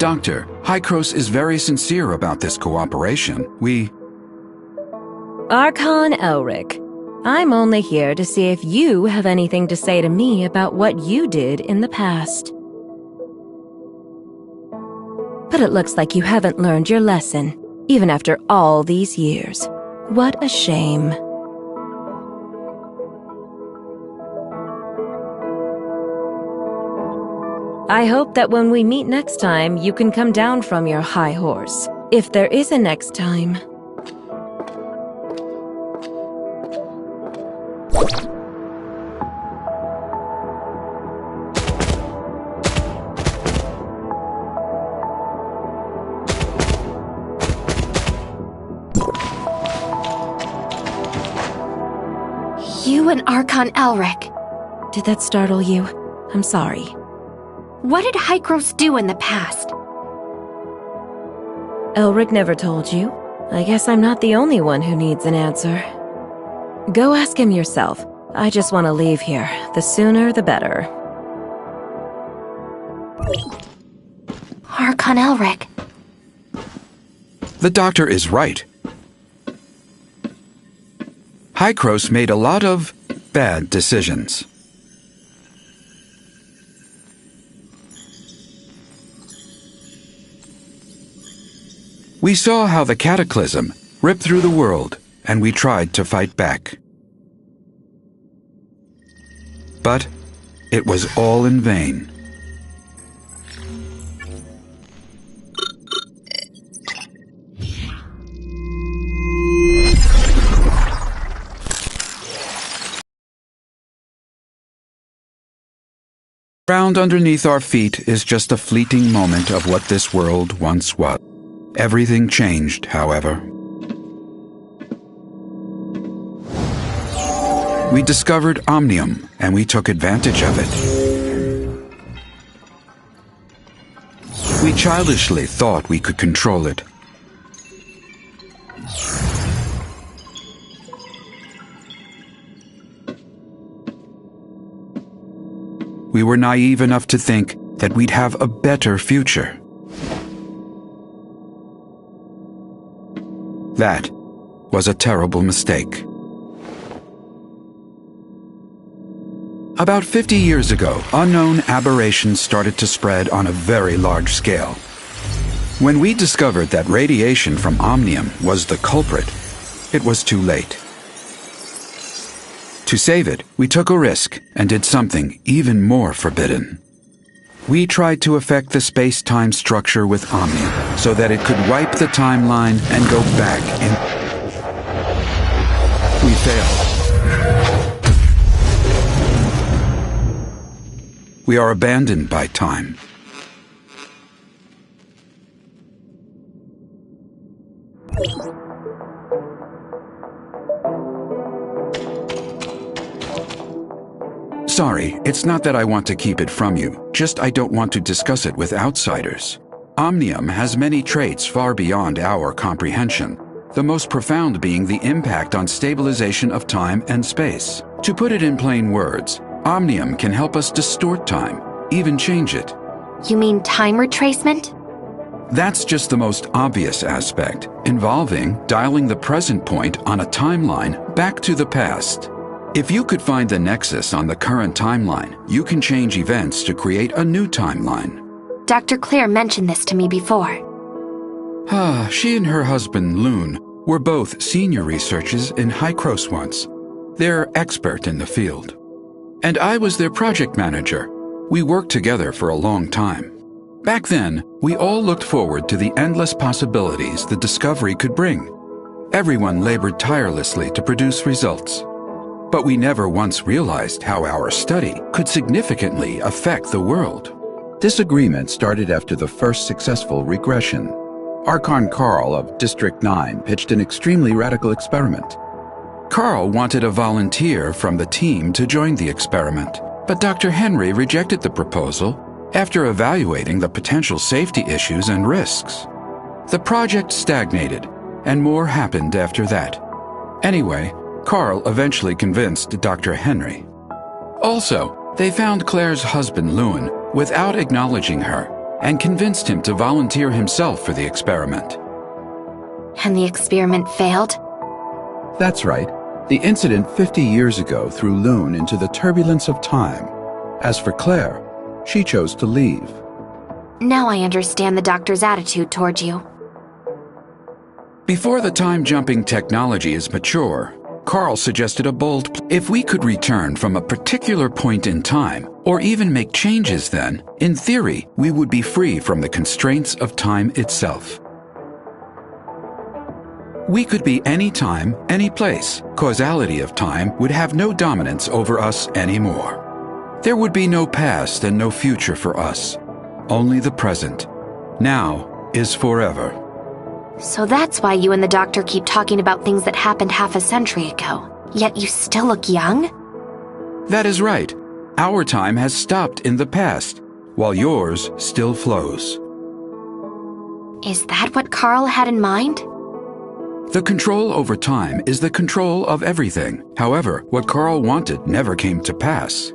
Doctor, Hykros is very sincere about this cooperation. Archon Elric, I'm only here to see if you have anything to say to me about what you did in the past. But it looks like you haven't learned your lesson, even after all these years. What a shame. I hope that when we meet next time, you can come down from your high horse. If there is a next time. You and Archon Elric. Did that startle you? I'm sorry. What did Hykros do in the past? Elric never told you. I guess I'm not the only one who needs an answer. Go ask him yourself. I just want to leave here. The sooner, the better. Archon Elric. The doctor is right. Hykros made a lot of bad decisions. We saw how the cataclysm ripped through the world, and we tried to fight back. But it was all in vain. Ground underneath our feet is just a fleeting moment of what this world once was. Everything changed, however. We discovered Omnium, and we took advantage of it. We childishly thought we could control it. We were naive enough to think that we'd have a better future. That was a terrible mistake. About 50 years ago, unknown aberrations started to spread on a very large scale. When we discovered that radiation from Omnium was the culprit, it was too late. To save it, we took a risk and did something even more forbidden. We tried to affect the space-time structure with Omnium so that it could wipe the timeline and go back in. We failed. We are abandoned by time. Sorry, it's not that I want to keep it from you, just I don't want to discuss it with outsiders. Omnium has many traits far beyond our comprehension, the most profound being the impact on stabilization of time and space. To put it in plain words, Omnium can help us distort time, even change it. You mean time retracement? That's just the most obvious aspect, involving dialing the present point on a timeline back to the past. If you could find the nexus on the current timeline, you can change events to create a new timeline. Dr. Claire mentioned this to me before. She and her husband, Loon, were both senior researchers in Hykros once. They're expert in the field. And I was their project manager. We worked together for a long time. Back then, we all looked forward to the endless possibilities the discovery could bring. Everyone labored tirelessly to produce results. But we never once realized how our study could significantly affect the world. Disagreement started after the first successful regression. Archon Carl of District 9 pitched an extremely radical experiment. Carl wanted a volunteer from the team to join the experiment, but Dr. Henry rejected the proposal after evaluating the potential safety issues and risks. The project stagnated, and more happened after that. Anyway, Carl eventually convinced Dr. Henry. Also, they found Claire's husband, Lewin, without acknowledging her, and convinced him to volunteer himself for the experiment. And the experiment failed? That's right. The incident 50 years ago threw Lune into the turbulence of time. As for Claire, she chose to leave. Now I understand the doctor's attitude toward you. Before the time-jumping technology is mature, Carl suggested a bold if we could return from a particular point in time, or even make changes then, in theory, we would be free from the constraints of time itself. We could be any time, any place. Causality of time would have no dominance over us anymore. There would be no past and no future for us. Only the present. Now is forever. So that's why you and the doctor keep talking about things that happened half a century ago. Yet you still look young? That is right. Our time has stopped in the past, while yours still flows. Is that what Carl had in mind? The control over time is the control of everything. However, what Carl wanted never came to pass.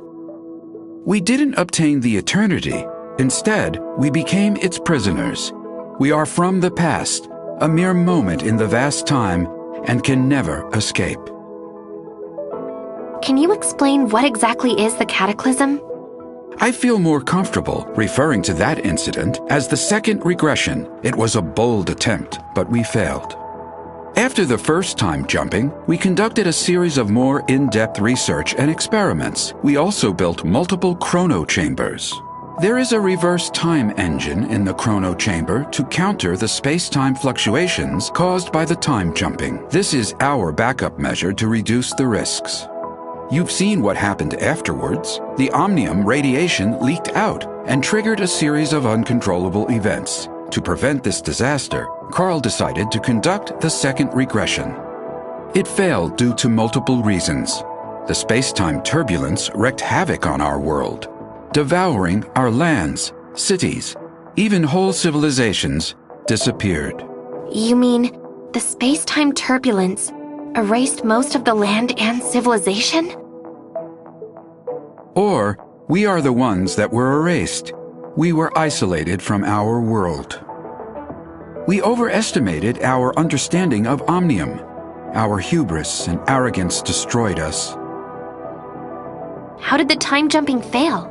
We didn't obtain the eternity. Instead, we became its prisoners. We are from the past, a mere moment in the vast time, and can never escape. Can you explain what exactly is the cataclysm? I feel more comfortable referring to that incident as the second regression. It was a bold attempt, but we failed. After the first time jumping, we conducted a series of more in-depth research and experiments. We also built multiple chrono chambers. There is a reverse time engine in the chrono chamber to counter the space-time fluctuations caused by the time jumping. This is our backup measure to reduce the risks. You've seen what happened afterwards. The omnium radiation leaked out and triggered a series of uncontrollable events. To prevent this disaster, Carl decided to conduct the second regression. It failed due to multiple reasons. The space-time turbulence wreaked havoc on our world, devouring our lands, cities, even whole civilizations disappeared. You mean the space-time turbulence erased most of the land and civilization? Or, we are the ones that were erased. We were isolated from our world. We overestimated our understanding of omnium. Our hubris and arrogance destroyed us. How did the time jumping fail?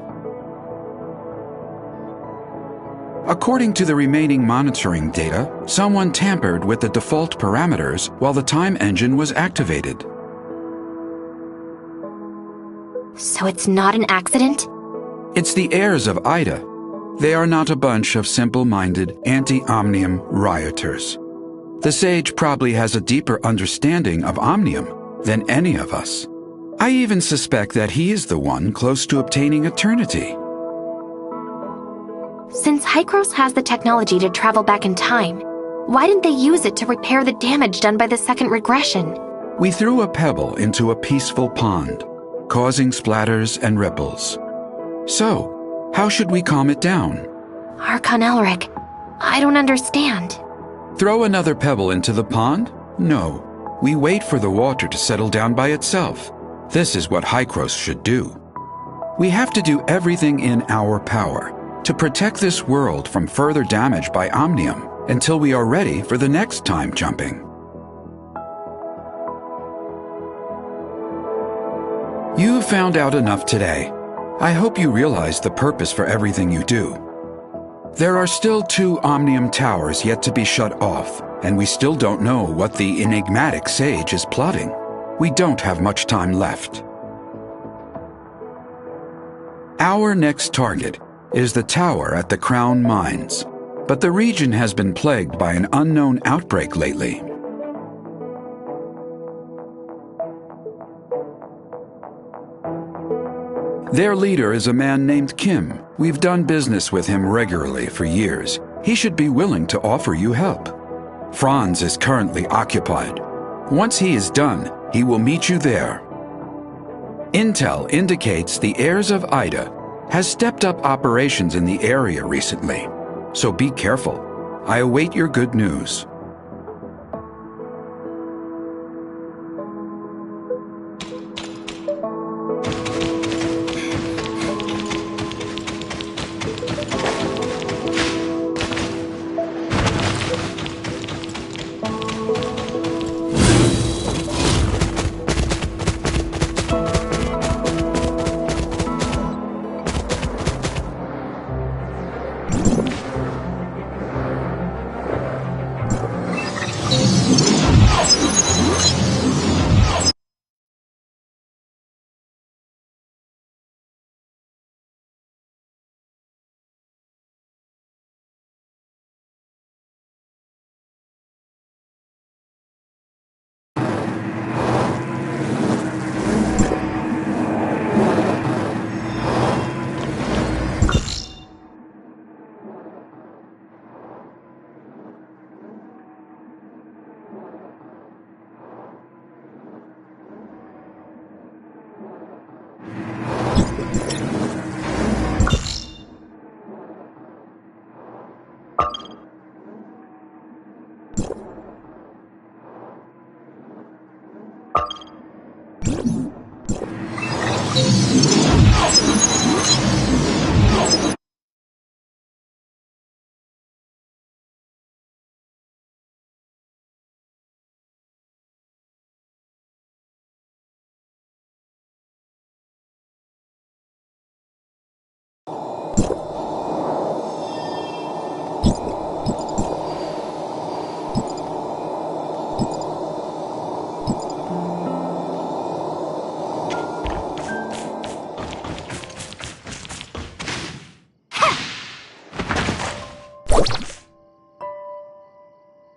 According to the remaining monitoring data, someone tampered with the default parameters while the time engine was activated. So it's not an accident? It's the heirs of Ida. They are not a bunch of simple-minded, anti-omnium rioters. The sage probably has a deeper understanding of omnium than any of us. I even suspect that he is the one close to obtaining eternity. Since Hykros has the technology to travel back in time, why didn't they use it to repair the damage done by the second regression? We threw a pebble into a peaceful pond, causing splatters and ripples. So, how should we calm it down? Archon Elric, I don't understand. Throw another pebble into the pond? No. We wait for the water to settle down by itself. This is what Hykros should do. We have to do everything in our power to protect this world from further damage by omnium until we are ready for the next time jumping. You found out enough today. I hope you realize the purpose for everything you do. There are still 2 omnium towers yet to be shut off, and we still don't know what the enigmatic sage is plotting. We don't have much time left. Our next target is the tower at the Crown Mines, but the region has been plagued by an unknown outbreak lately. Their leader is a man named Kim. We've done business with him regularly for years. He should be willing to offer you help. Franz is currently occupied. Once he is done, he will meet you there. Intel indicates the heirs of Ida has stepped up operations in the area recently, so be careful. I await your good news.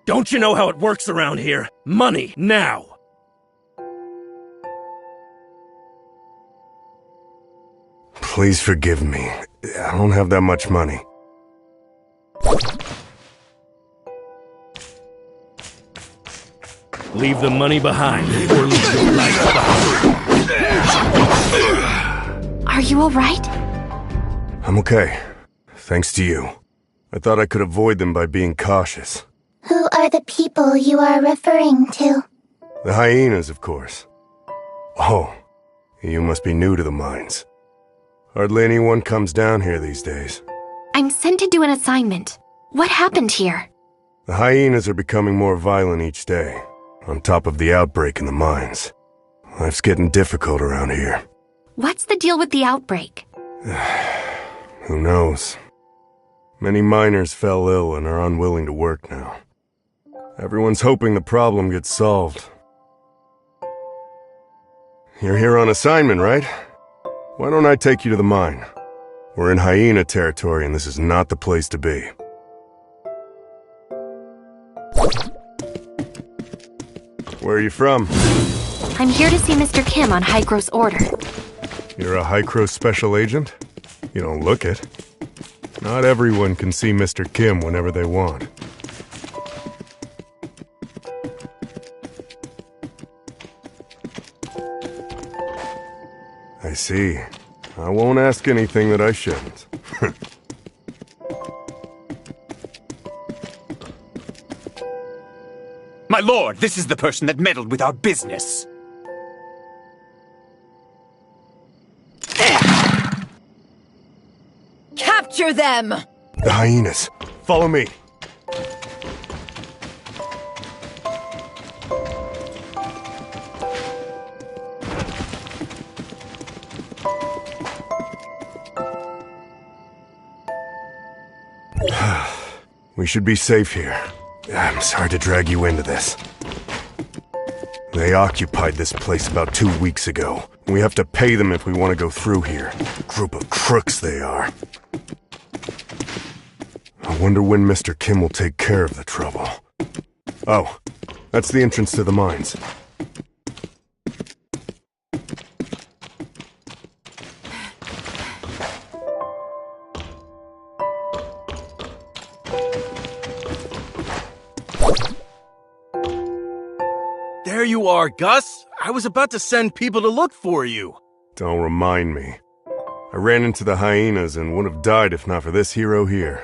Don't you know how it works around here? Money, now! Please forgive me. I don't have that much money. Leave the money behind, or leave your life behind. Are you alright? I'm okay. Thanks to you. I thought I could avoid them by being cautious. Who are the people you are referring to? The hyenas, of course. Oh, you must be new to the mines. Hardly anyone comes down here these days. I'm sent to do an assignment. What happened here? The hyenas are becoming more violent each day, on top of the outbreak in the mines. Life's getting difficult around here. What's the deal with the outbreak? Who knows? Many miners fell ill and are unwilling to work now. Everyone's hoping the problem gets solved. You're here on assignment, right? Why don't I take you to the mine? We're in hyena territory and this is not the place to be. Where are you from? I'm here to see Mr. Kim on Hykros order. You're a Hykros special agent? You don't look it. Not everyone can see Mr. Kim whenever they want. I see. I won't ask anything that I shouldn't. My lord, this is the person that meddled with our business. Capture them! The hyenas. Follow me. We should be safe here. I'm sorry to drag you into this. They occupied this place about 2 weeks ago. We have to pay them if we want to go through here. Group of crooks they are. I wonder when Mr. Kim will take care of the trouble. Oh, that's the entrance to the mines. There you are, Gus. I was about to send people to look for you. Don't remind me. I ran into the hyenas and would have died if not for this hero here.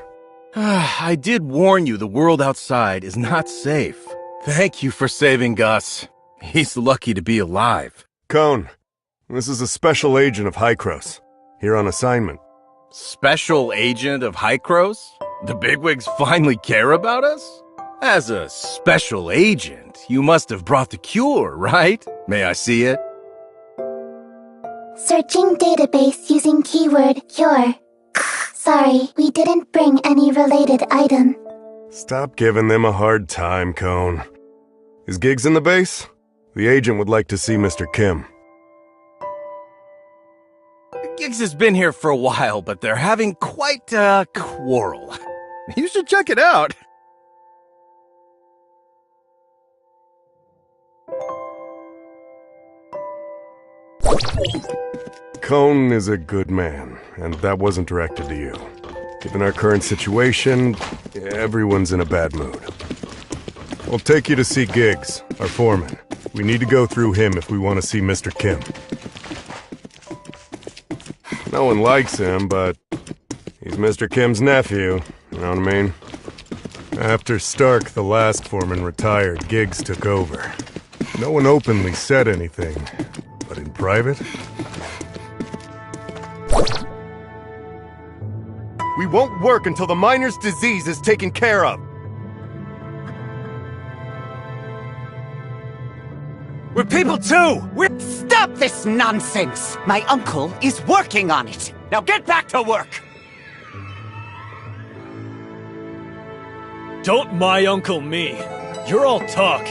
I did warn you the world outside is not safe. Thank you for saving Gus. He's lucky to be alive. Cone, this is a special agent of Hykros, here on assignment. Special agent of Hykros? The bigwigs finally care about us? As a special agent, you must have brought the cure, right? May I see it? Searching database using keyword cure. Sorry, we didn't bring any related item. Stop giving them a hard time, Cone. Is Giggs in the base? The agent would like to see Mr. Kim. Giggs has been here for a while, but they're having quite a quarrel. You should check it out. Cone is a good man, and that wasn't directed to you. Given our current situation, everyone's in a bad mood. I'll take you to see Giggs, our foreman. We need to go through him if we want to see Mr. Kim. No one likes him, but he's Mr. Kim's nephew, you know what I mean? After Stark, the last foreman, retired, Giggs took over. No one openly said anything, But in private? We won't work until the miner's disease is taken care of. We're people too! Stop this nonsense! My uncle is working on it! Now get back to work! Don't my uncle me. You're all talk.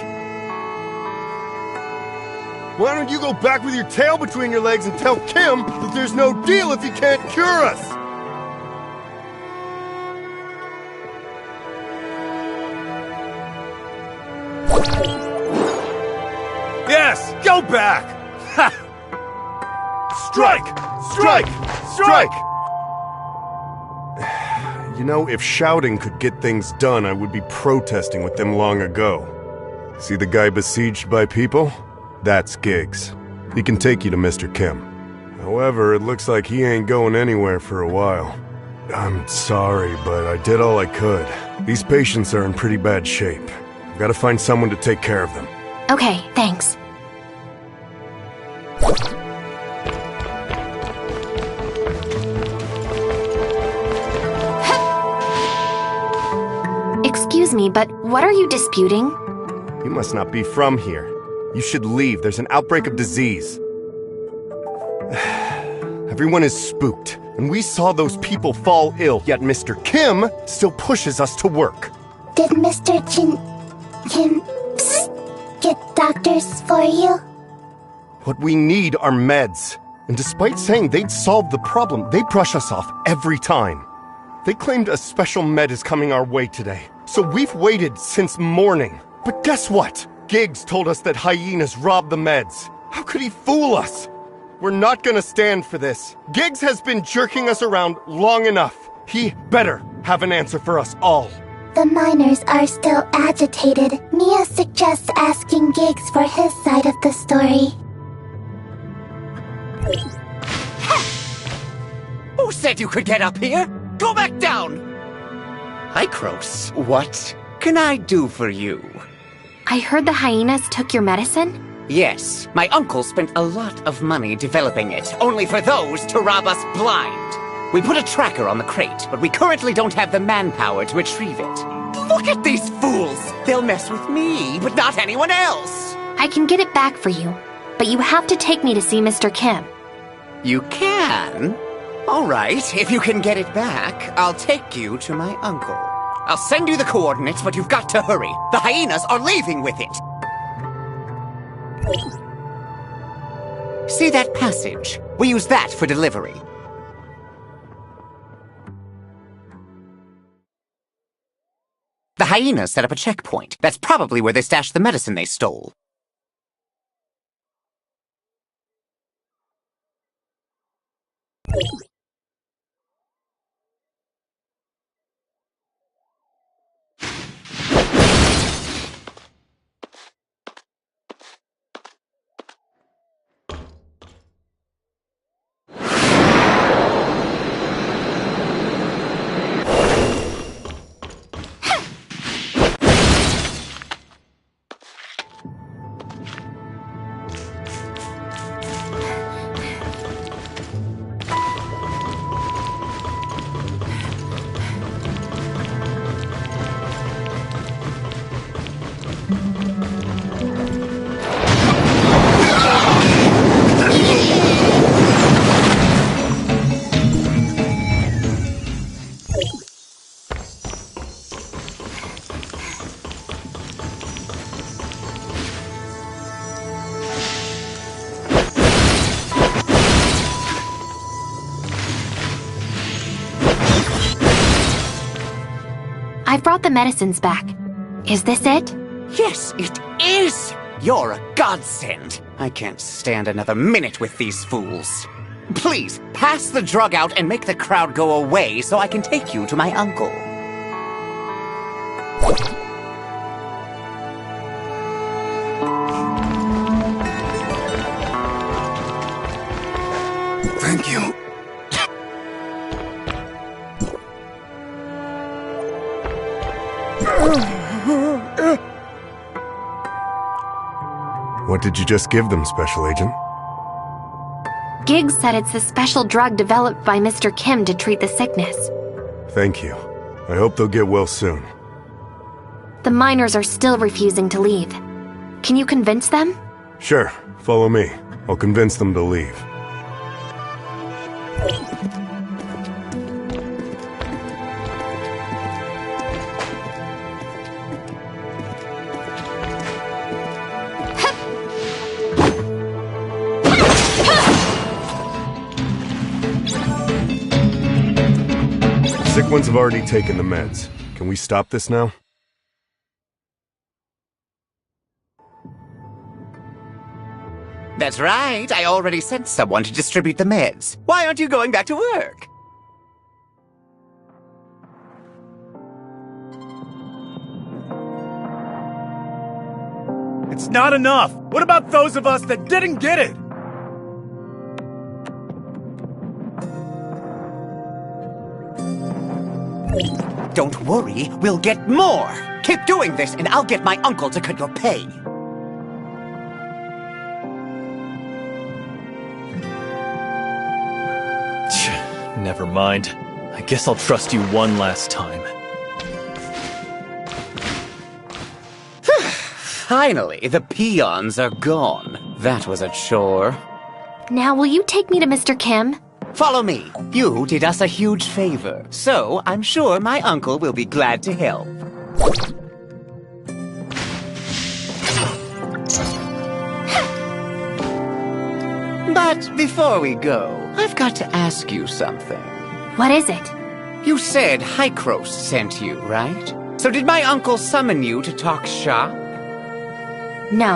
Why don't you go back with your tail between your legs and tell Kim that there's no deal if he can't cure us? Yes, go back! Ha! Strike! Strike! Strike! You know, if shouting could get things done, I would be protesting with them long ago. See the guy besieged by people? That's Giggs. He can take you to Mr. Kim. However, it looks like he ain't going anywhere for a while. I'm sorry, but I did all I could. These patients are in pretty bad shape. I've got to find someone to take care of them. Okay, thanks. Excuse me, but what are you disputing? You must not be from here. You should leave. There's an outbreak of disease. Everyone is spooked, and we saw those people fall ill, yet Mr. Kim still pushes us to work. Did Mr. Kim get doctors for you? What we need are meds. And despite saying they'd solve the problem, they brush us off every time. They claimed a special med is coming our way today, so we've waited since morning. But guess what? Giggs told us that hyenas robbed the meds. How could he fool us? We're not gonna stand for this. Giggs has been jerking us around long enough. He better have an answer for us all. The miners are still agitated. Mia suggests asking Giggs for his side of the story. Who said you could get up here? Go back down! Hykros, what can I do for you? I heard the hyenas took your medicine? Yes, my uncle spent a lot of money developing it, only for those to rob us blind. We put a tracker on the crate, but we currently don't have the manpower to retrieve it. Look at these fools! They'll mess with me, but not anyone else! I can get it back for you, but you have to take me to see Mr. Kim. You can? Alright, if you can get it back, I'll take you to my uncle. I'll send you the coordinates, but you've got to hurry. The hyenas are leaving with it! See that passage? We use that for delivery. The hyenas set up a checkpoint. That's probably where they stashed the medicine they stole. I've brought the medicines back. Is this it? Yes, it is! You're a godsend. I can't stand another minute with these fools. Please, pass the drug out and make the crowd go away so I can take you to my uncle. Thank you. What did you just give them, Special Agent? Giggs said it's a special drug developed by Mr. Kim to treat the sickness. Thank you. I hope they'll get well soon. The miners are still refusing to leave. Can you convince them? Sure, follow me. I'll convince them to leave. Sick ones have already taken the meds. Can we stop this now? That's right. I already sent someone to distribute the meds. Why aren't you going back to work? It's not enough! What about those of us that didn't get it? Don't worry, we'll get more! Keep doing this and I'll get my uncle to cut your pay. Never mind. I guess I'll trust you one last time. Finally, the peons are gone. That was a chore. Now, will you take me to Mr. Kim? Follow me. You did us a huge favor, so I'm sure my uncle will be glad to help. But before we go, I've got to ask you something. What is it? You said Hykros sent you, right? So did my uncle summon you to talk shop? No.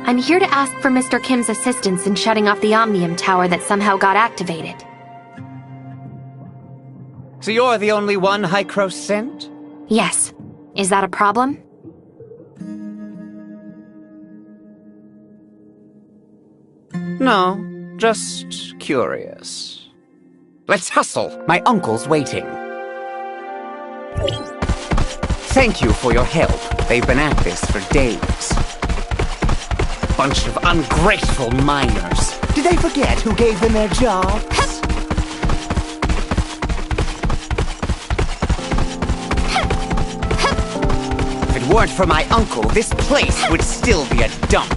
I'm here to ask for Mr. Kim's assistance in shutting off the Omnium Tower that somehow got activated. So you're the only one Hykros sent? Yes. Is that a problem? No, just curious. Let's hustle. My uncle's waiting. Thank you for your help. They've been at this for days. Bunch of ungrateful miners. Did they forget who gave them their jobs? If it weren't for my uncle, this place would still be a dump.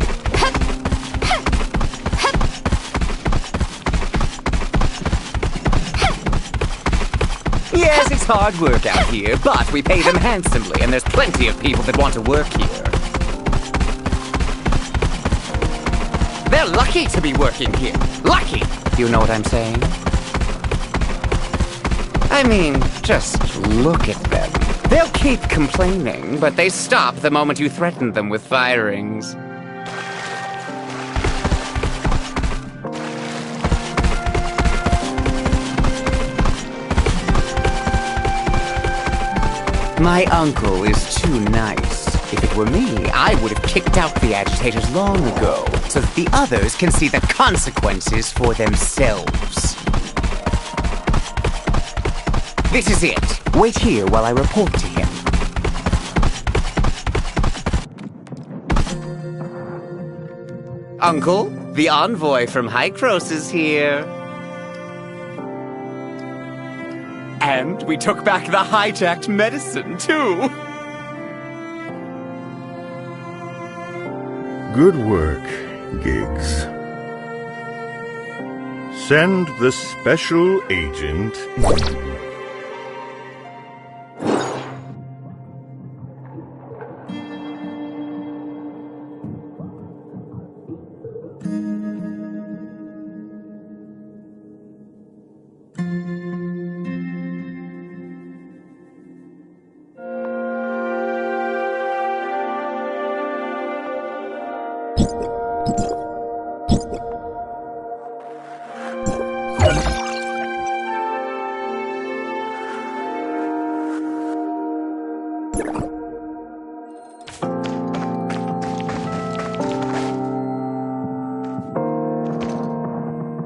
Yes, it's hard work out here, but we pay them handsomely, and there's plenty of people that want to work here. They're lucky to be working here. Lucky! You know what I'm saying? I mean, just look at them. They'll keep complaining, but they stop the moment you threaten them with firings. My uncle is too nice. If it were me, I would have kicked out the agitators long ago, so that the others can see the consequences for themselves. This is it. Wait here while I report to him. Uncle, the envoy from Hykros is here. And we took back the hijacked medicine, too. Good work, Giggs. Send the special agent.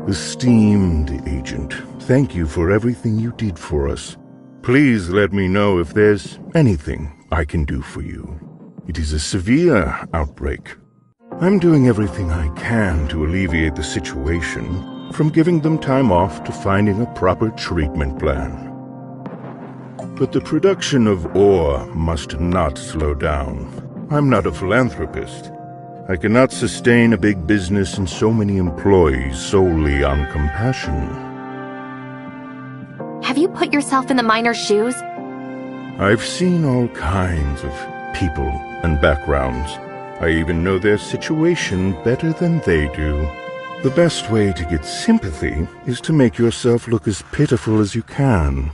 Esteemed agent, thank you for everything you did for us. Please let me know if there's anything I can do for you. It is a severe outbreak. I'm doing everything I can to alleviate the situation, from giving them time off to finding a proper treatment plan. But the production of ore must not slow down. I'm not a philanthropist. I cannot sustain a big business and so many employees solely on compassion. Have you put yourself in the miner's shoes? I've seen all kinds of people and backgrounds. I even know their situation better than they do. The best way to get sympathy is to make yourself look as pitiful as you can.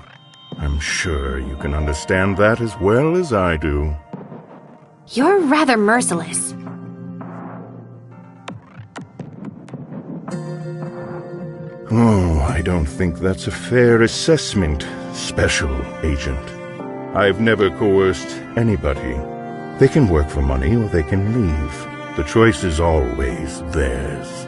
I'm sure you can understand that as well as I do. You're rather merciless. Oh, I don't think that's a fair assessment, Special Agent. I've never coerced anybody. They can work for money or they can leave. The choice is always theirs.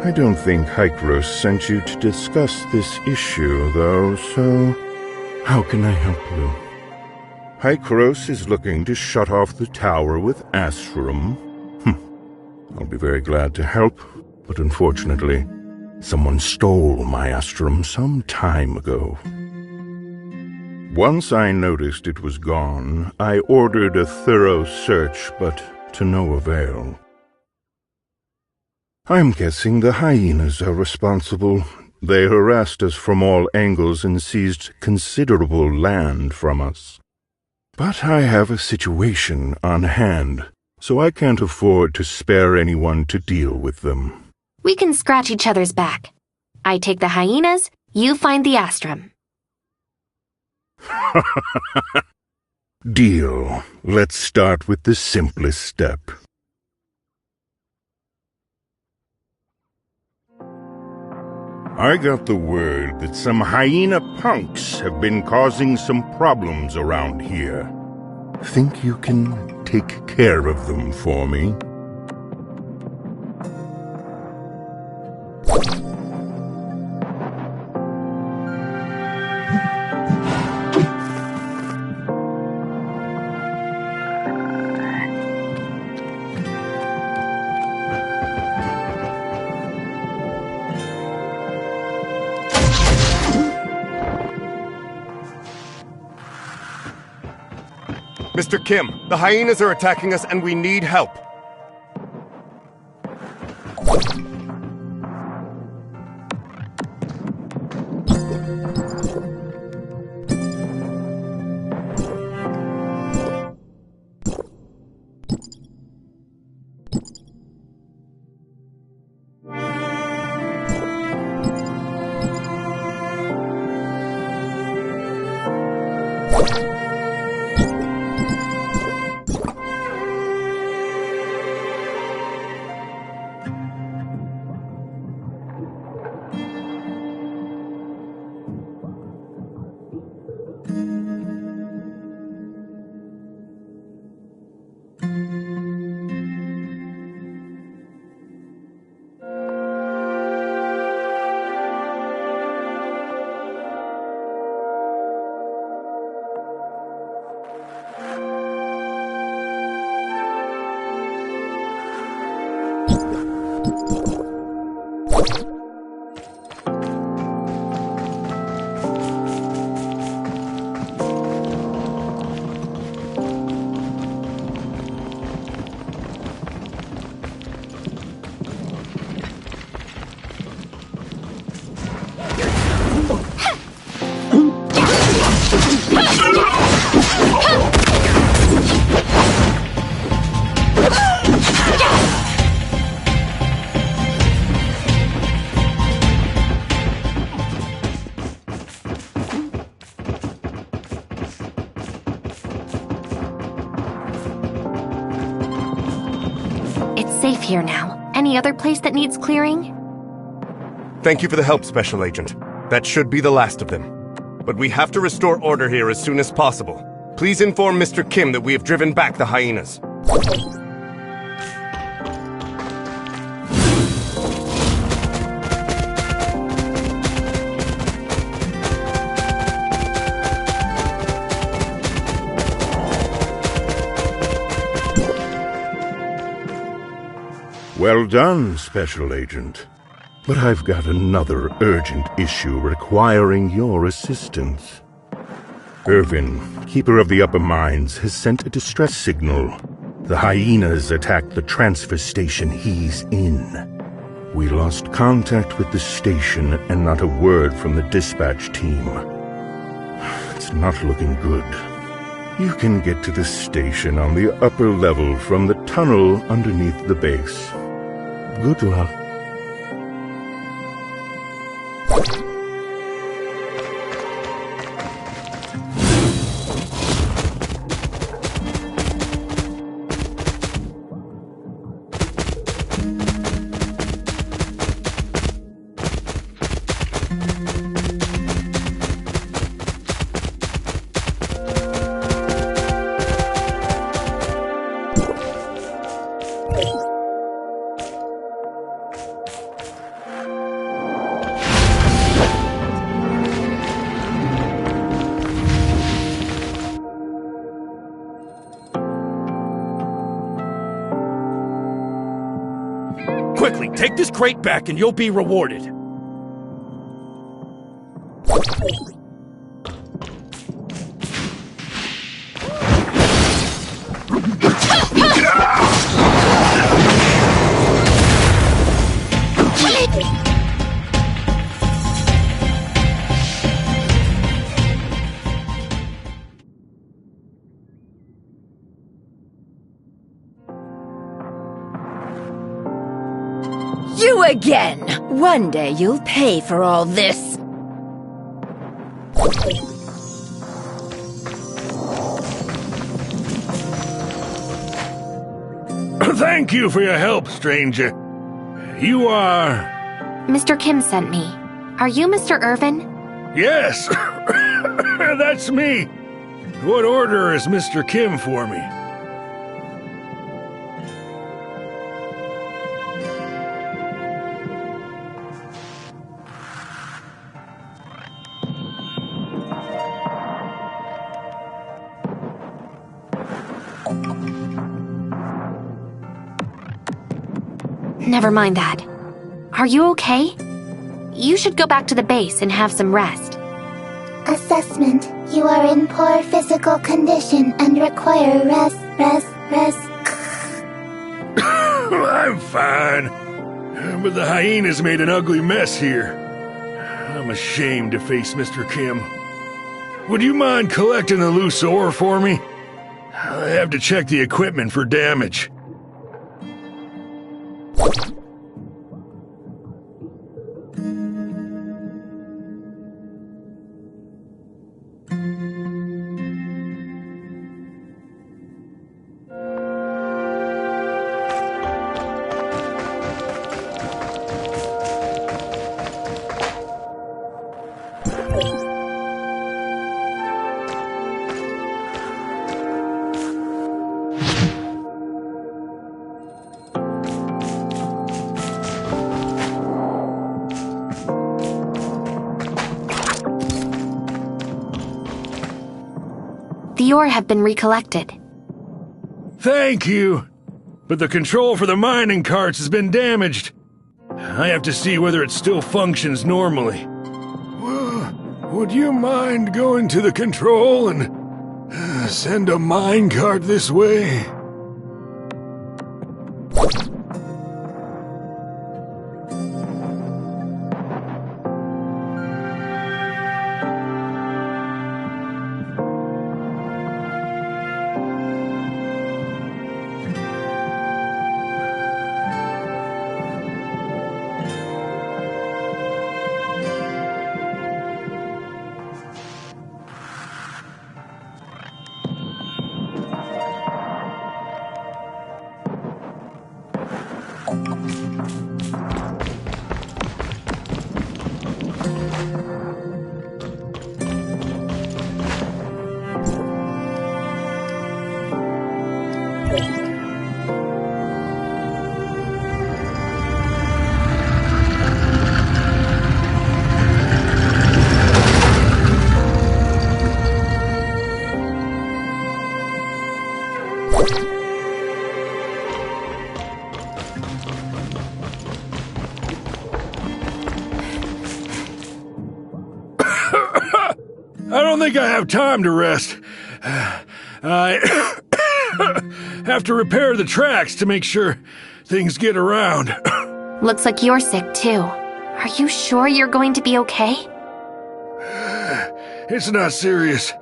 I don't think Hykros sent you to discuss this issue, though, so how can I help you? Hykros is looking to shut off the tower with Astrum. I'll be very glad to help, but unfortunately, someone stole my Astrum some time ago. Once I noticed it was gone, I ordered a thorough search, but to no avail. I'm guessing the hyenas are responsible. They harassed us from all angles and seized considerable land from us. But I have a situation on hand, so I can't afford to spare anyone to deal with them. We can scratch each other's back. I take the hyenas, you find the Astrum. Deal. Let's start with the simplest step. I got the word that some hyena punks have been causing some problems around here. Think you can take care of them for me? Mr. Kim, the hyenas are attacking us and we need help. Safe here now. Any other place that needs clearing? Thank you for the help, Special Agent. That should be the last of them. But we have to restore order here as soon as possible. Please inform Mr. Kim that we have driven back the hyenas. Well done, Special Agent. But I've got another urgent issue requiring your assistance. Irvin, Keeper of the Upper Mines, has sent a distress signal. The hyenas attacked the transfer station he's in. We lost contact with the station and not a word from the dispatch team. It's not looking good. You can get to the station on the upper level from the tunnel underneath the base. Good luck. Quickly, take this crate back and you'll be rewarded. You again! One day you'll pay for all this. Thank you for your help, stranger. You are... Mr. Kim sent me. Are you Mr. Irvin? Yes! That's me! What order is Mr. Kim for me? Never mind that. Are you okay? You should go back to the base and have some rest. Assessment. You are in poor physical condition and require rest. I'm fine. But the hyenas made an ugly mess here. I'm ashamed to face Mr. Kim. Would you mind collecting the loose ore for me? I have to check the equipment for damage. The ore have been recollected. Thank you. But the control for the mining carts has been damaged. I have to see whether it still functions normally. Would you mind going to the control and send a mine cart this way? don't think I have time to rest. I have to repair the tracks to make sure things get around. Looks like you're sick too. Are you sure you're going to be okay? It's not serious.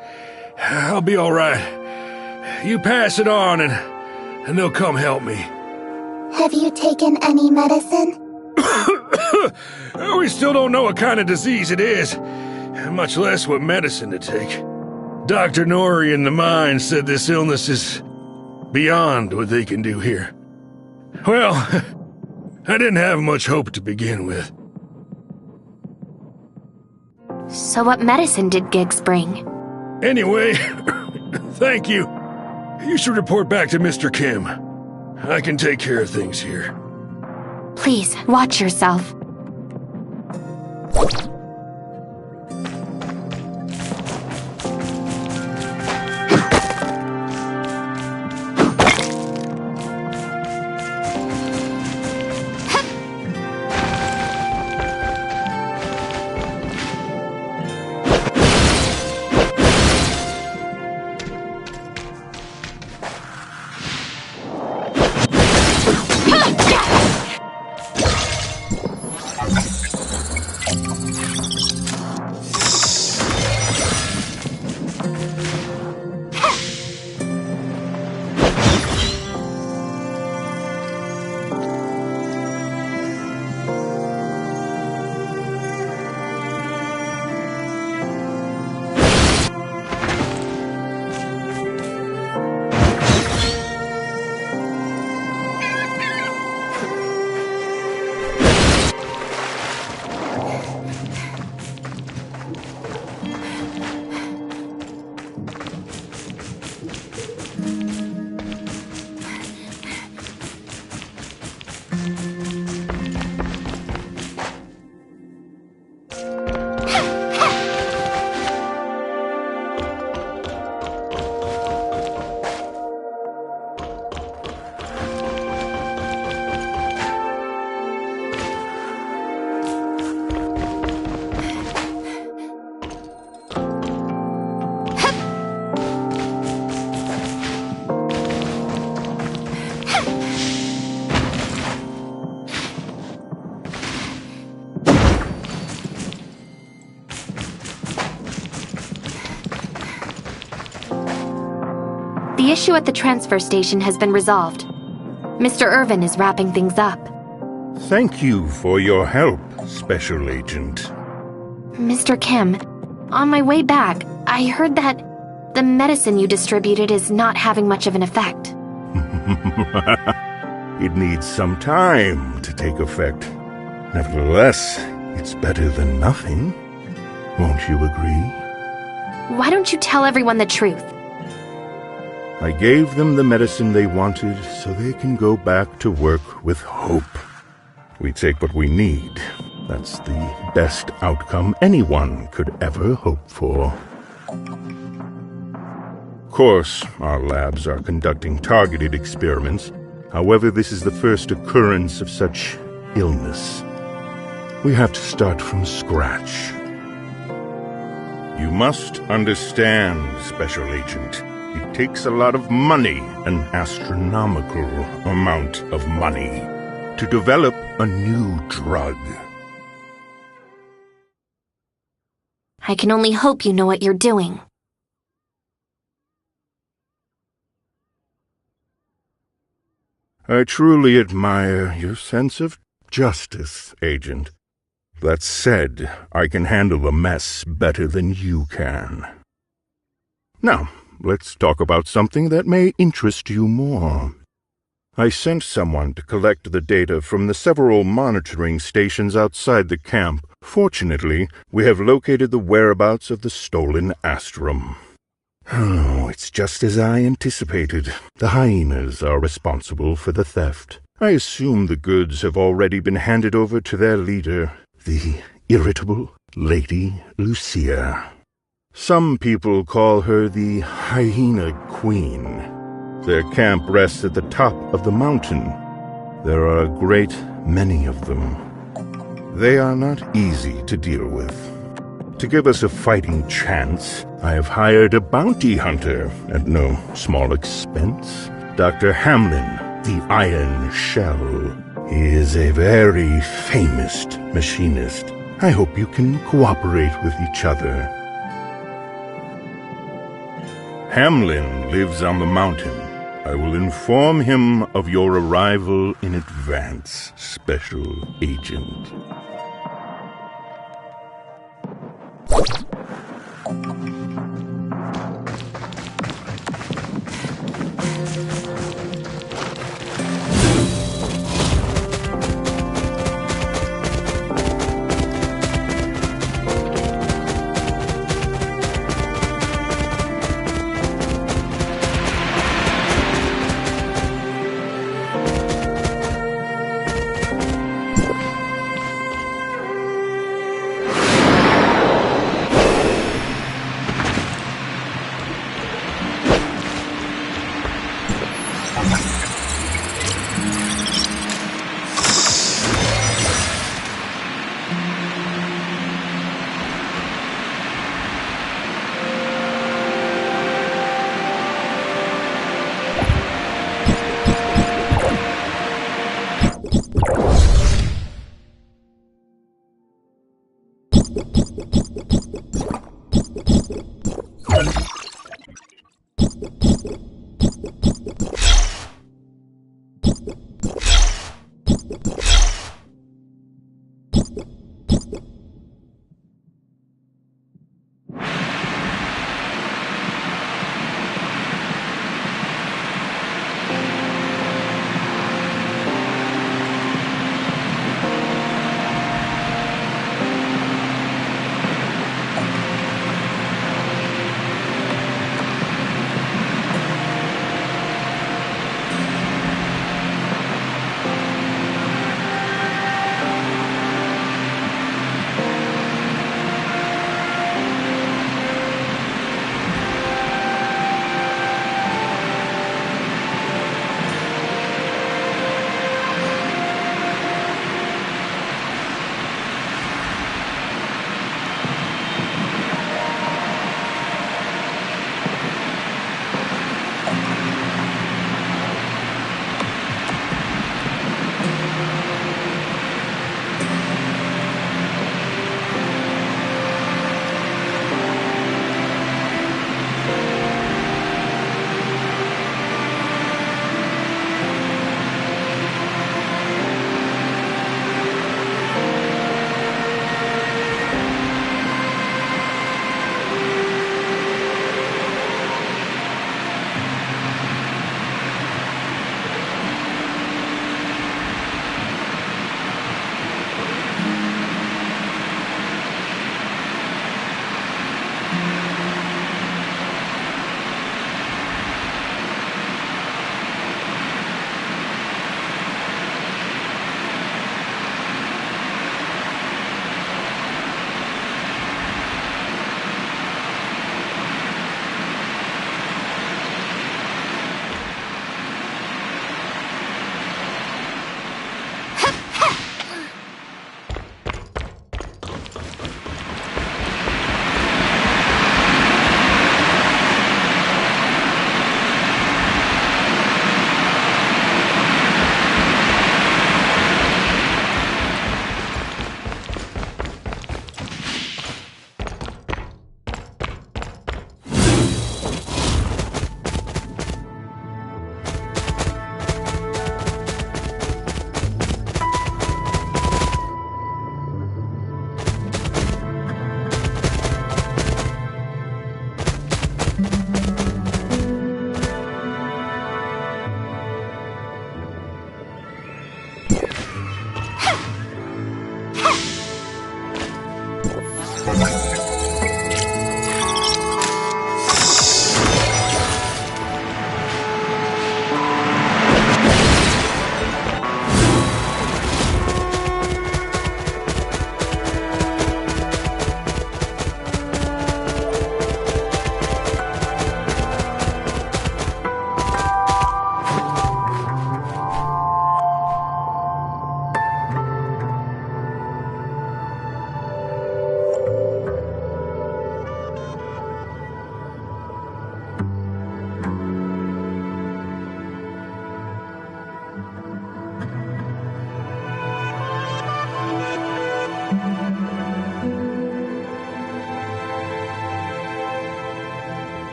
I'll be all right. You pass it on and they'll come help me. Have you taken any medicine? We still don't know what kind of disease it is, much less what medicine to take. Dr. Nori in the mine said this illness is beyond what they can do here. Well, I didn't have much hope to begin with. So what medicine did Giggs bring? Anyway, thank you. You should report back to Mr. Kim. I can take care of things here. Please, watch yourself. The issue at the transfer station has been resolved. Mr. Irvin is wrapping things up. Thank you for your help, Special Agent. Mr. Kim, on my way back, I heard that the medicine you distributed is not having much of an effect. It needs some time to take effect. Nevertheless, it's better than nothing. Won't you agree? Why don't you tell everyone the truth? I gave them the medicine they wanted so they can go back to work with hope. We take what we need. That's the best outcome anyone could ever hope for. Of course, our labs are conducting targeted experiments. However, this is the first occurrence of such illness. We have to start from scratch. You must understand, Special Agent. It takes a lot of money, an astronomical amount of money, to develop a new drug. I can only hope you know what you're doing. I truly admire your sense of justice, Agent. That said, I can handle the mess better than you can. Now, let's talk about something that may interest you more. I sent someone to collect the data from the several monitoring stations outside the camp. Fortunately, we have located the whereabouts of the stolen Astrum. Oh, it's just as I anticipated. The hyenas are responsible for the theft. I assume the goods have already been handed over to their leader, the irritable Lady Lucia. Some people call her the Hyena Queen. Their camp rests at the top of the mountain. There are a great many of them. They are not easy to deal with. To give us a fighting chance, I have hired a bounty hunter at no small expense. Dr. Hamlin, the Iron Shell. He is a very famous machinist. I hope you can cooperate with each other. Hamlin lives on the mountain. I will inform him of your arrival in advance, Special Agent.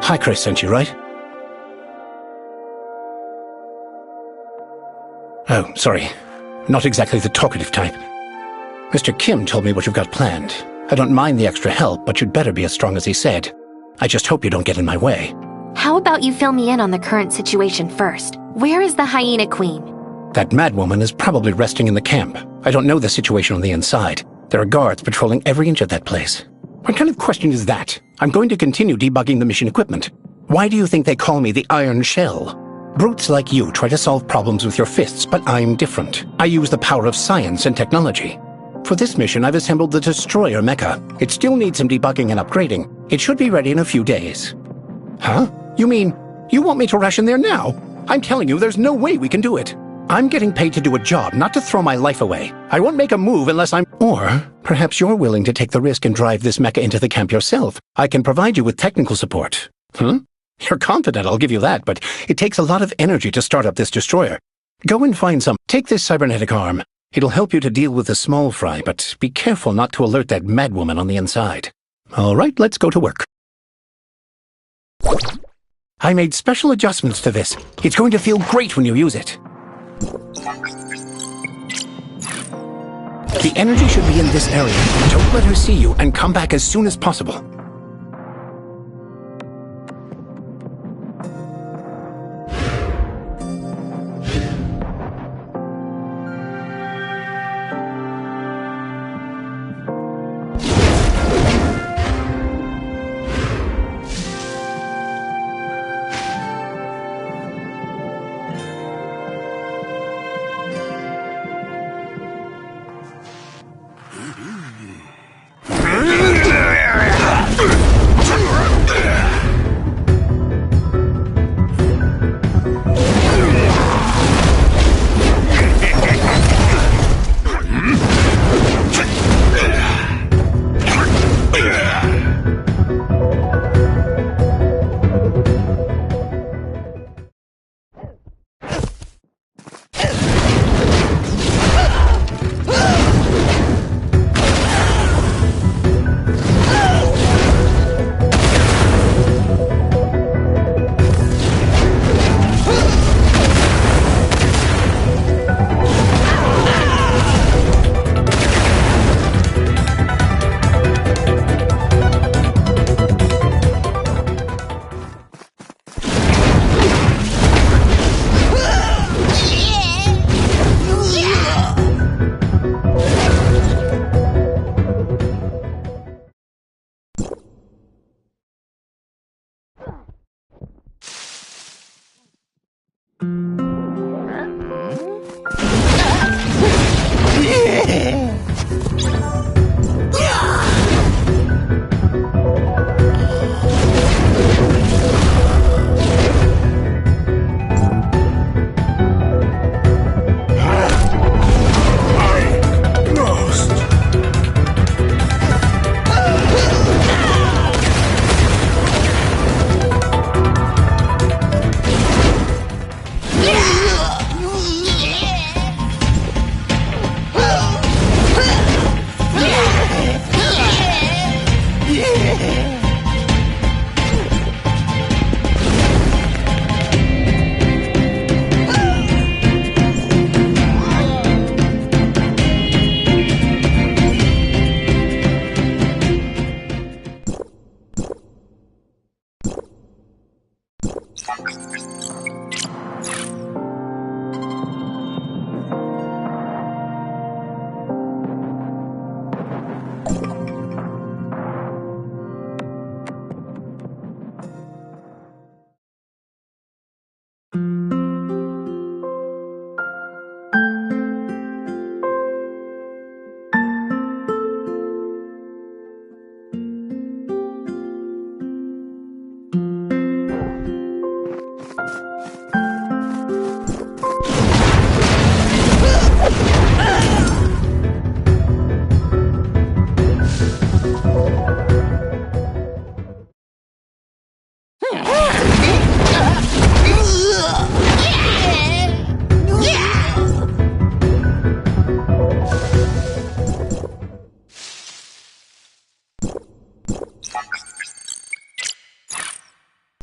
Hykros sent you, right? Oh, sorry. Not exactly the talkative type. Mr. Kim told me what you've got planned. I don't mind the extra help, but you'd better be as strong as he said. I just hope you don't get in my way. How about you fill me in on the current situation first? Where is the Hyena Queen? That madwoman is probably resting in the camp. I don't know the situation on the inside. There are guards patrolling every inch of that place. What kind of question is that? I'm going to continue debugging the mission equipment. Why do you think they call me the Iron Shell? Brutes like you try to solve problems with your fists, but I'm different. I use the power of science and technology. For this mission, I've assembled the Destroyer mecha. It still needs some debugging and upgrading. It should be ready in a few days. Huh? You mean, you want me to rush in there now? I'm telling you, there's no way we can do it. I'm getting paid to do a job, not to throw my life away. I won't make a move unless I'm... Or Perhaps you're willing to take the risk and drive this mecha into the camp yourself. I can provide you with technical support. You're confident, I'll give you that, but it takes a lot of energy to start up this destroyer. Go and find some. Take this cybernetic arm. It'll help you to deal with the small fry, but be careful not to alert that madwoman on the inside. All right, let's go to work. I made special adjustments to this. It's going to feel great when you use it. The energy should be in this area. Don't let her see you, and come back as soon as possible.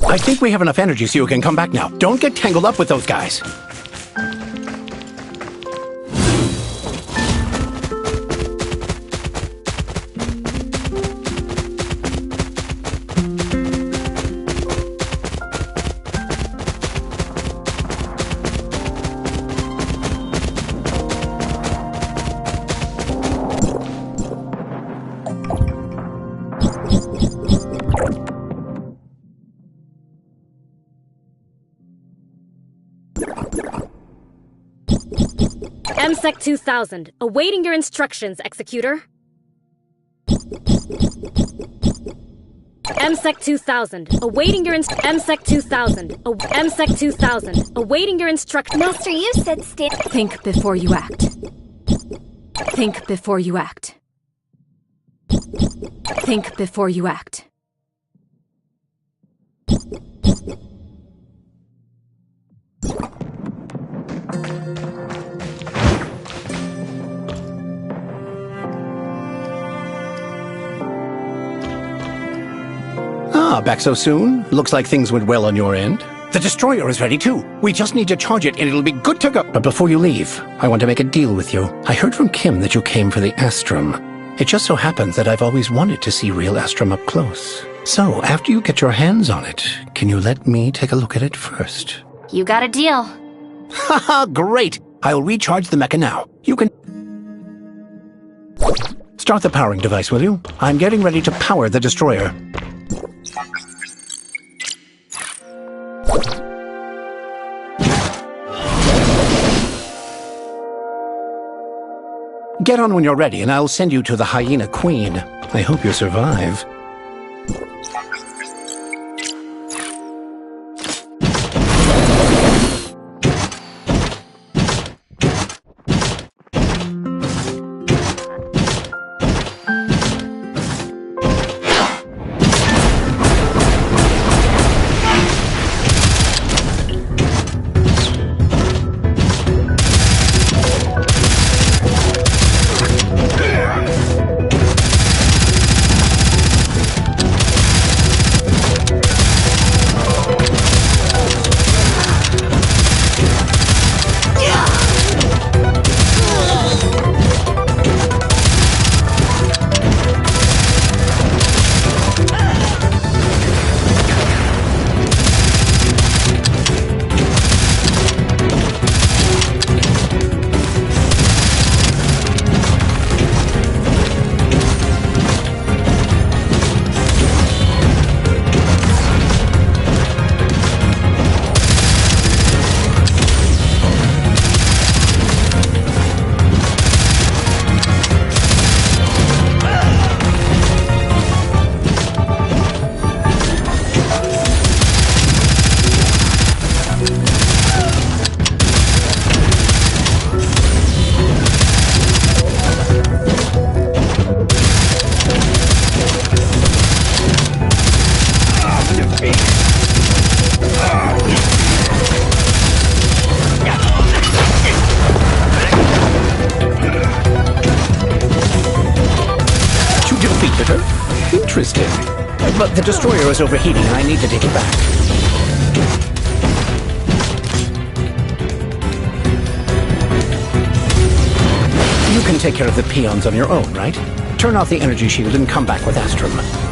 I think we have enough energy so you can come back now. Don't get tangled up with those guys. MSEC 2000, awaiting your instructions, Executor. MSEC 2000, awaiting your MSEC 2000, MSEC 2000, awaiting your instructions. Master, you said Think before you act. Think before you act. Think before you act. Ah, back so soon? Looks like things went well on your end. The destroyer is ready too. We just need to charge it and it'll be good to go. But before you leave, I want to make a deal with you. I heard from Kim that you came for the Astrum. It just so happens that I've always wanted to see real Astrum up close. So, after you get your hands on it, can you let me take a look at it first? You got a deal. Haha, great! I'll recharge the mecha now. You can... Start the powering device, will you? I'm getting ready to power the destroyer. Get on when you're ready, and I'll send you to the Hyena Queen. I hope you survive. Interesting. But the destroyer is overheating and I need to take it back. You can take care of the peons on your own, right? Turn off the energy shield and come back with Astrum.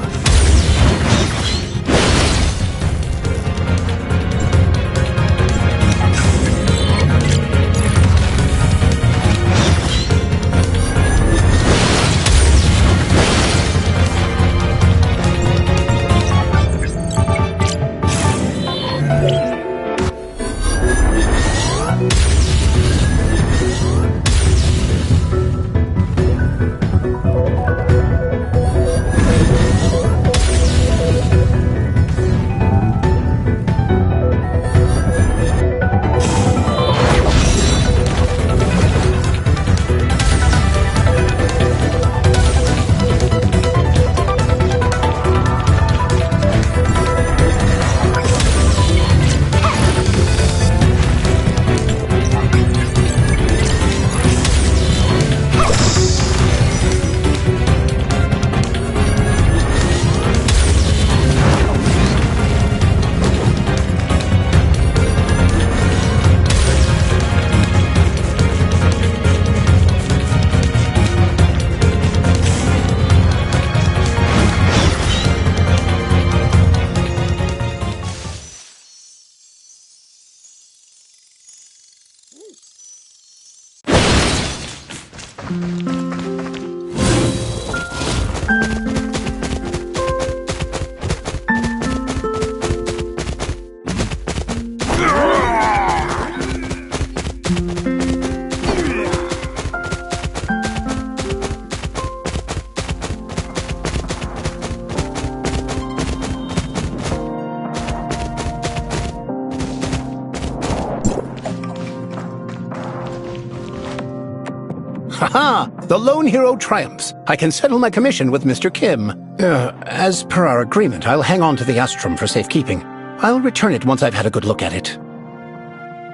The lone hero triumphs. I can settle my commission with Mr. Kim. As per our agreement, I'll hang on to the Astrum for safekeeping. I'll return it once I've had a good look at it.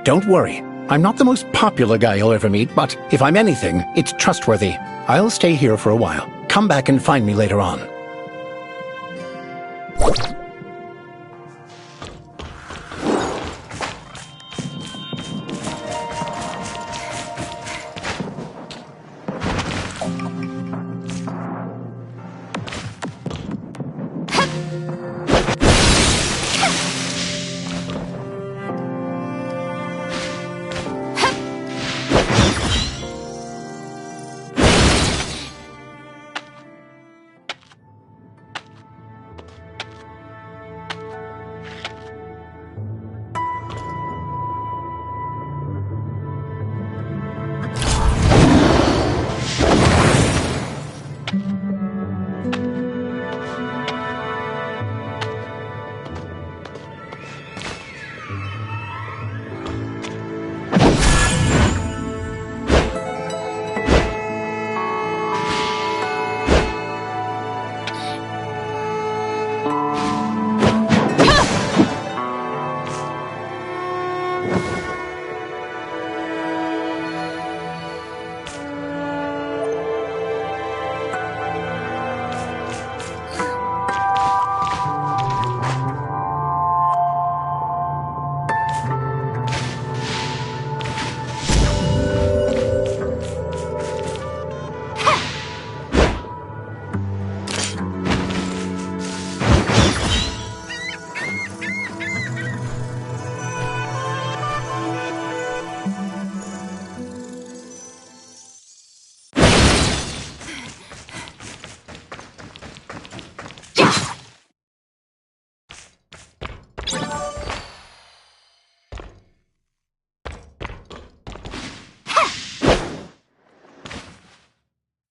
Don't worry. I'm not the most popular guy you'll ever meet, but if I'm anything, it's trustworthy. I'll stay here for a while. Come back and find me later on.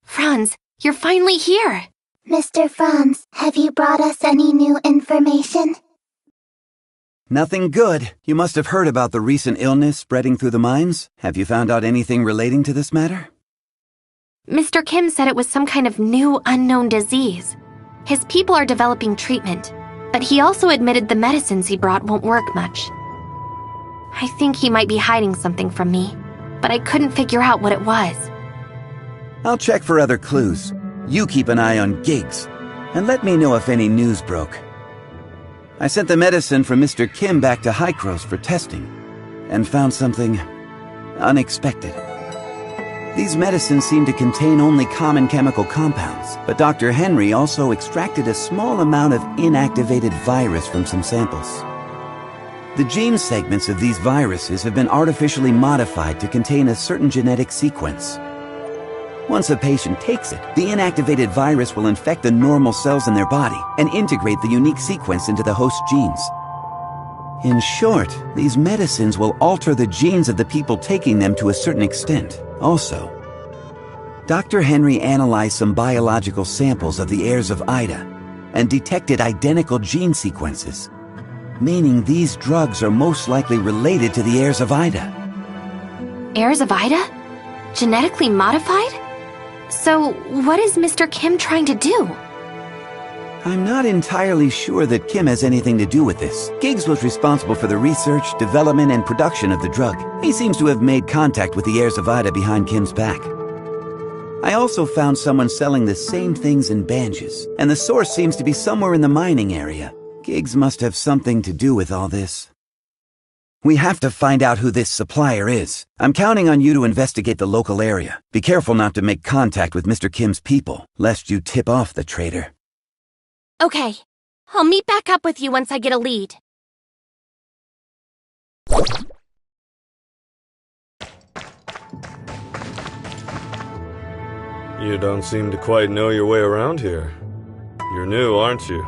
Franz, you're finally here! Mr. Franz, have you brought us any new information? Nothing good. You must have heard about the recent illness spreading through the mines. Have you found out anything relating to this matter? Mr. Kim said it was some kind of new, unknown disease. His people are developing treatment, but he also admitted the medicines he brought won't work much. I think he might be hiding something from me, but I couldn't figure out what it was. I'll check for other clues. You keep an eye on Giggs, and let me know if any news broke. I sent the medicine from Mr. Kim back to Hykros for testing, and found something unexpected. These medicines seem to contain only common chemical compounds, but Dr. Henry also extracted a small amount of inactivated virus from some samples. The gene segments of these viruses have been artificially modified to contain a certain genetic sequence. Once a patient takes it, the inactivated virus will infect the normal cells in their body and integrate the unique sequence into the host genes. In short, these medicines will alter the genes of the people taking them to a certain extent. Also, Dr. Henry analyzed some biological samples of the heirs of Ida and detected identical gene sequences, meaning these drugs are most likely related to the heirs of Ida. Heirs of Ida? Genetically modified? So, what is Mr. Kim trying to do? I'm not entirely sure that Kim has anything to do with this. Giggs was responsible for the research, development, and production of the drug. He seems to have made contact with the heirs of Ida behind Kim's back. I also found someone selling the same things in Banges, and the source seems to be somewhere in the mining area. Giggs must have something to do with all this. We have to find out who this supplier is. I'm counting on you to investigate the local area. Be careful not to make contact with Mr. Kim's people, lest you tip off the traitor. Okay. I'll meet back up with you once I get a lead. You don't seem to quite know your way around here. You're new, aren't you?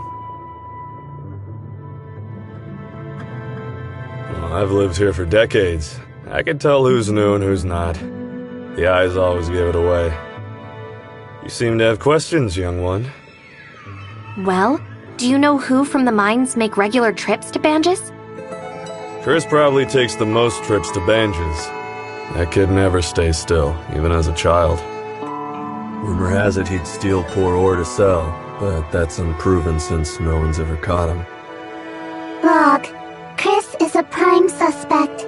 Well, I've lived here for decades. I can tell who's new and who's not. The eyes always give it away. You seem to have questions, young one. Well, do you know who from the mines make regular trips to Banges? Chris probably takes the most trips to Banges. That kid never stays still, even as a child. Rumor has it he'd steal poor ore to sell, but that's unproven since no one's ever caught him. Log. Chris is a prime suspect.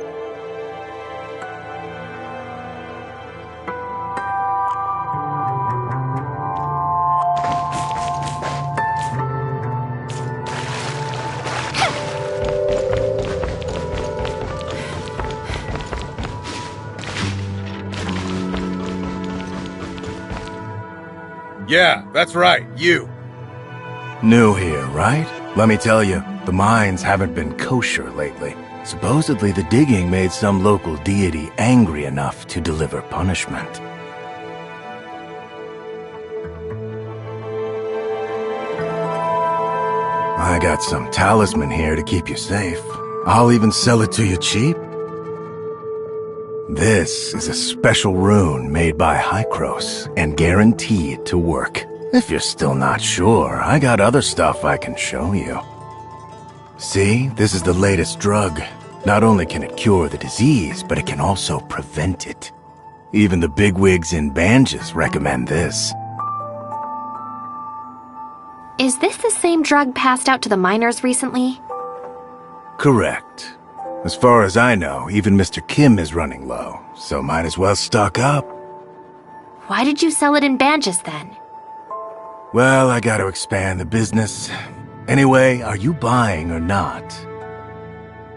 Yeah, that's right, you. New here, right? Let me tell you, the mines haven't been kosher lately. Supposedly the digging made some local deity angry enough to deliver punishment. I got some talisman here to keep you safe. I'll even sell it to you cheap. This is a special rune made by Hykros and guaranteed to work. If you're still not sure, I got other stuff I can show you. See, this is the latest drug. Not only can it cure the disease, but it can also prevent it. Even the bigwigs in Banges recommend this. Is this the same drug passed out to the miners recently? Correct. As far as I know, even Mr. Kim is running low, so might as well stock up. Why did you sell it in Banges then? Well, I gotta expand the business. Anyway, are you buying or not?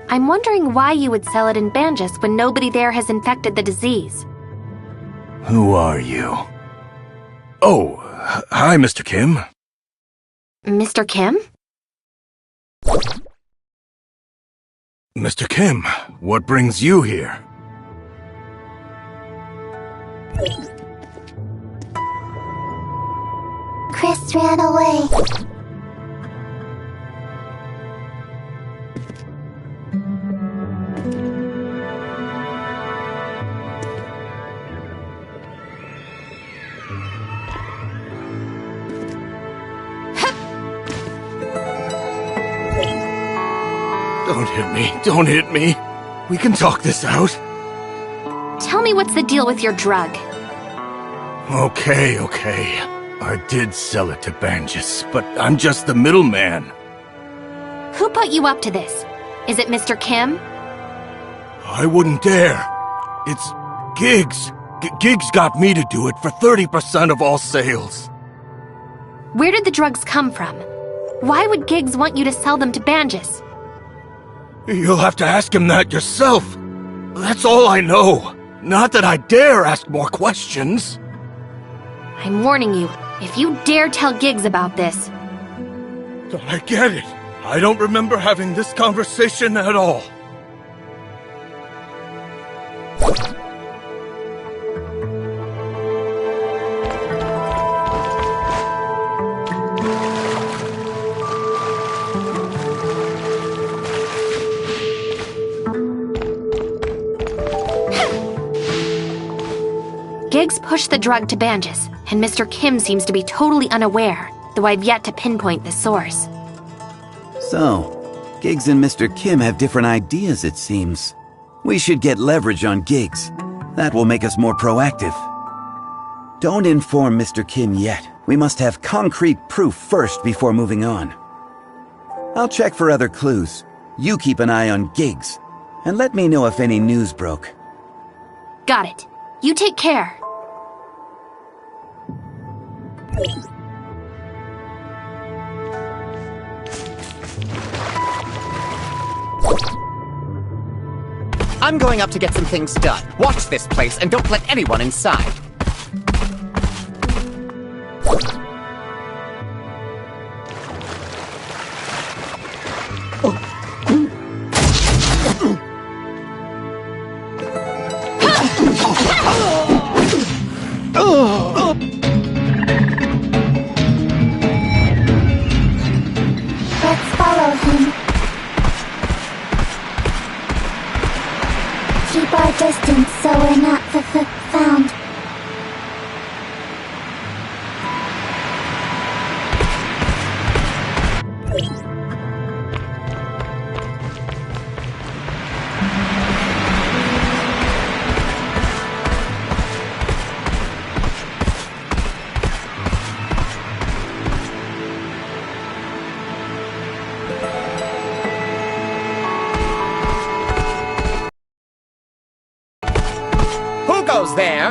I'm wondering why you would sell it in Banges when nobody there has infected the disease. Who are you? Oh, hi, Mr. Kim. Mr. Kim? Mr. Kim, what brings you here? Chris ran away. Don't hit me. Don't hit me. We can talk this out. Tell me what's the deal with your drug. Okay. I did sell it to Banges, but I'm just the middleman. Who put you up to this? Is it Mr. Kim? I wouldn't dare. It's Giggs. Giggs got me to do it for 30% of all sales. Where did the drugs come from? Why would Giggs want you to sell them to Banges? You'll have to ask him that yourself. That's all I know. Not that I dare ask more questions. I'm warning you, if you dare tell Giggs about this. I get it. I don't remember having this conversation at all. Giggs pushed the drug to Banges, and Mr. Kim seems to be totally unaware, though I've yet to pinpoint the source. So, Giggs and Mr. Kim have different ideas, it seems. We should get leverage on Giggs. That will make us more proactive. Don't inform Mr. Kim yet. We must have concrete proof first before moving on. I'll check for other clues. You keep an eye on Giggs, and let me know if any news broke. Got it. You take care. I'm going up to get some things done. Watch this place and don't let anyone inside. Let's follow him. Keep our distance so we're not found. there.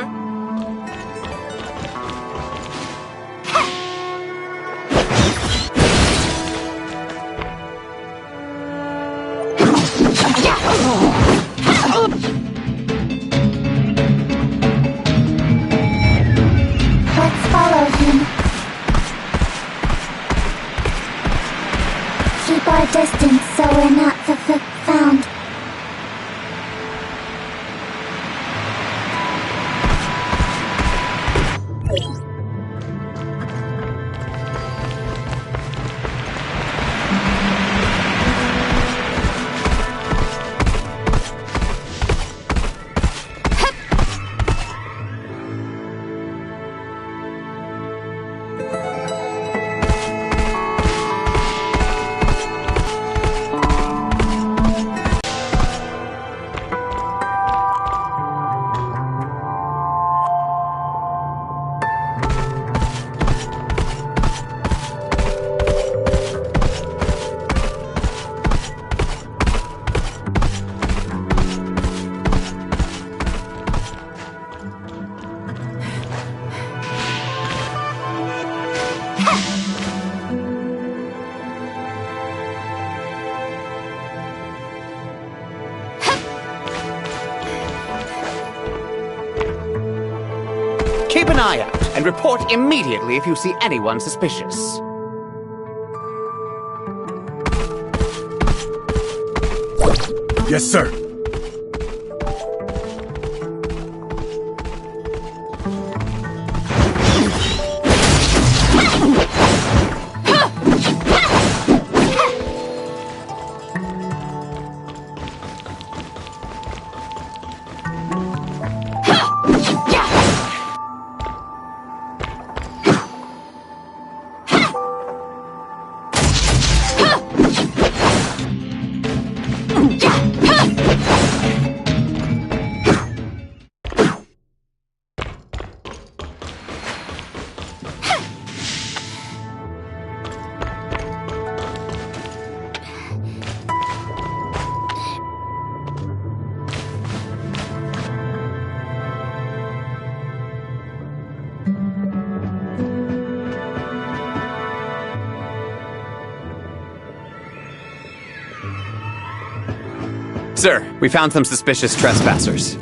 Let's follow him. Keep our distance so we're not found. Keep an eye out and report immediately if you see anyone suspicious. Yes, sir. Sir, we found some suspicious trespassers.